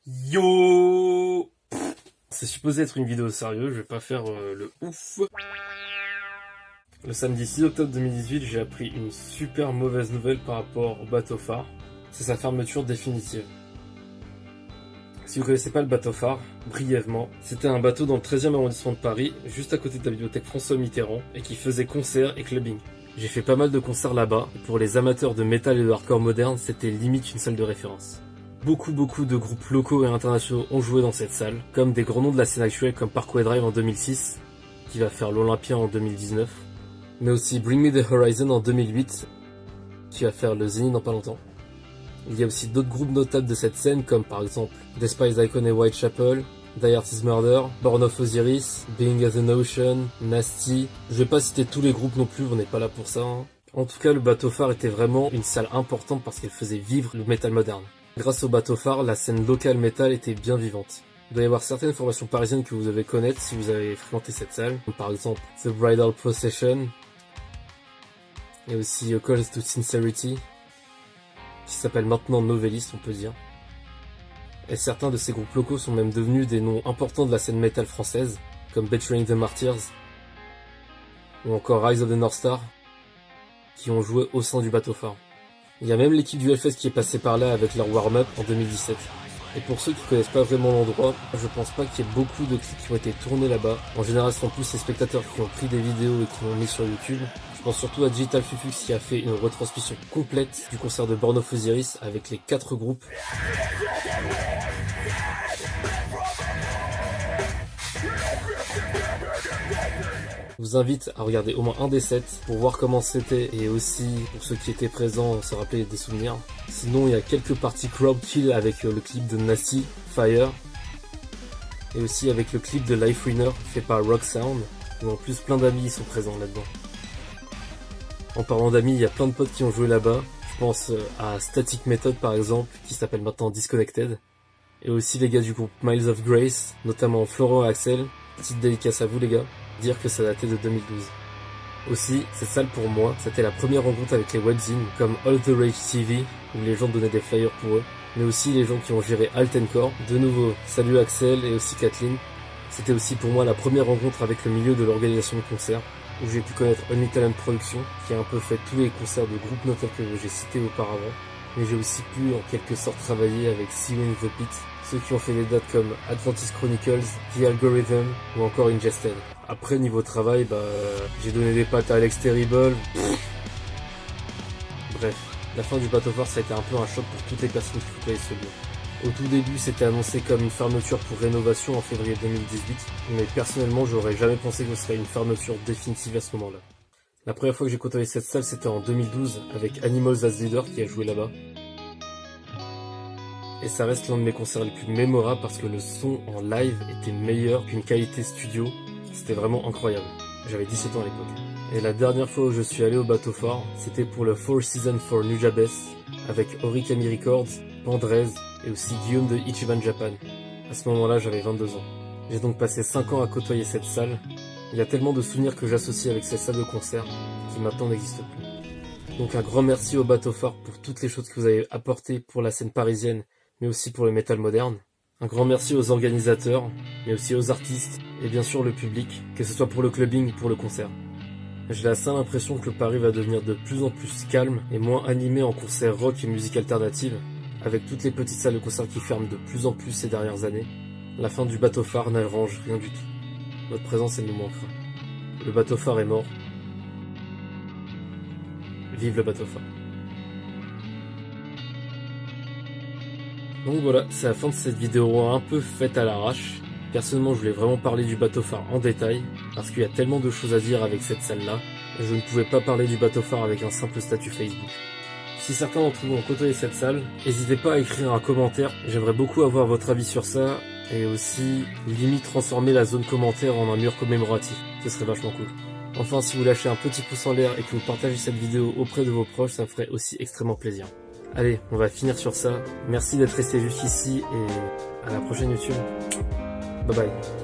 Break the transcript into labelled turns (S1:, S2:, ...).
S1: Yo! C'est supposé être une vidéo sérieuse, je vais pas faire le ouf. Le samedi 6 octobre 2018, j'ai appris une super mauvaise nouvelle par rapport au bateau phare. C'est sa fermeture définitive. Si vous connaissez pas le bateau phare, brièvement, c'était un bateau dans le 13e arrondissement de Paris, juste à côté de la bibliothèque François Mitterrand, et qui faisait concerts et clubbing. J'ai fait pas mal de concerts là-bas, et pour les amateurs de métal et de hardcore moderne, c'était limite une salle de référence. Beaucoup de groupes locaux et internationaux ont joué dans cette salle, comme des grands noms de la scène actuelle comme Parkway Drive en 2006, qui va faire l'Olympia en 2019, mais aussi Bring Me The Horizon en 2008, qui va faire le Zénith dans pas longtemps. Il y a aussi d'autres groupes notables de cette scène, comme par exemple Despised Icon et Whitechapel, Die Artist Murder, Born of Osiris, Being as an Ocean, Nasty. Je vais pas citer tous les groupes non plus, on n'est pas là pour ça. En tout cas, le bateau phare était vraiment une salle importante parce qu'elle faisait vivre le métal moderne. Grâce au bateau phare, la scène locale métal était bien vivante. Il doit y avoir certaines formations parisiennes que vous devez connaître si vous avez fréquenté cette salle, comme par exemple The Bridal Procession, et aussi A Call to Sincerity, qui s'appelle maintenant Novelist, on peut dire. Et certains de ces groupes locaux sont même devenus des noms importants de la scène métal française, comme Betraying the Martyrs, ou encore Rise of the North Star, qui ont joué au sein du bateau phare. Il y a même l'équipe du Hellfest qui est passée par là avec leur warm-up en 2017. Et pour ceux qui connaissent pas vraiment l'endroit, je pense pas qu'il y ait beaucoup de clips qui ont été tournés là-bas. En général, ce sont plus les spectateurs qui ont pris des vidéos et qui l'ont mis sur YouTube. Je pense surtout à Digital Fufux qui a fait une retransmission complète du concert de Born of Osiris avec les 4 groupes. Je vous invite à regarder au moins un des 7 pour voir comment c'était et aussi pour ceux qui étaient présents se rappeler des souvenirs. Sinon il y a quelques parties crowd kill avec le clip de Nasty, Fire, et aussi avec le clip de Life Winner fait par Rock Sound, où en plus plein d'amis sont présents là-dedans. En parlant d'amis, il y a plein de potes qui ont joué là-bas. Je pense à Static Method par exemple, qui s'appelle maintenant Disconnected, et aussi les gars du groupe Miles of Grace, notamment Florent et Axel. Petite dédicace à vous les gars, dire que ça datait de 2012. Aussi, cette salle pour moi, c'était la première rencontre avec les webzines comme All the Rage TV, où les gens donnaient des flyers pour eux, mais aussi les gens qui ont géré Altencore. De nouveau, salut Axel et aussi Kathleen. C'était aussi pour moi la première rencontre avec le milieu de l'organisation de concerts, où j'ai pu connaître Only Talent Production, qui a un peu fait tous les concerts de groupes notables que j'ai cités auparavant, mais j'ai aussi pu en quelque sorte travailler avec See You in the Pit, ceux qui ont fait des dates comme Adventist Chronicles, The Algorithm ou encore Ingested. Après niveau travail, j'ai donné des pattes à Alex Terrible. Bref, la fin du bateau phare ça a été un peu un choc pour toutes les personnes qui côtoyaient ce lieu. Au tout début c'était annoncé comme une fermeture pour rénovation en février 2018, mais personnellement j'aurais jamais pensé que ce serait une fermeture définitive à ce moment-là. La première fois que j'ai côtoyé cette salle c'était en 2012 avec Animals as Leader qui a joué là-bas. Et ça reste l'un de mes concerts les plus mémorables parce que le son en live était meilleur qu'une qualité studio. C'était vraiment incroyable. J'avais 17 ans à l'époque. Et la dernière fois où je suis allé au bateau phare, c'était pour le Four Seasons for Nujabes avec Origami Records, Andrez et aussi Guillaume de Ichiban Japan. À ce moment-là, j'avais 22 ans. J'ai donc passé 5 ans à côtoyer cette salle. Il y a tellement de souvenirs que j'associe avec cette salle de concert qui maintenant n'existe plus. Donc un grand merci au bateau phare pour toutes les choses que vous avez apportées pour la scène parisienne, mais aussi pour le métal moderne. Un grand merci aux organisateurs, mais aussi aux artistes, et bien sûr le public, que ce soit pour le clubbing ou pour le concert. J'ai la seule impression que le Paris va devenir de plus en plus calme et moins animé en concerts rock et musique alternative, avec toutes les petites salles de concert qui ferment de plus en plus ces dernières années. La fin du bateau phare n'arrange rien du tout. Votre présence, elle nous manquera. Le bateau phare est mort. Vive le bateau phare. Donc voilà, c'est la fin de cette vidéo un peu faite à l'arrache. Personnellement, je voulais vraiment parler du bateau phare en détail, parce qu'il y a tellement de choses à dire avec cette salle-là, et je ne pouvais pas parler du bateau phare avec un simple statut Facebook. Si certains d'entre vous ont côtoyé cette salle, n'hésitez pas à écrire un commentaire, j'aimerais beaucoup avoir votre avis sur ça, et aussi, limite transformer la zone commentaire en un mur commémoratif, ce serait vachement cool. Enfin, si vous lâchez un petit pouce en l'air et que vous partagez cette vidéo auprès de vos proches, ça me ferait aussi extrêmement plaisir. Allez, on va finir sur ça. Merci d'être resté jusqu'ici et à la prochaine YouTube. Bye bye.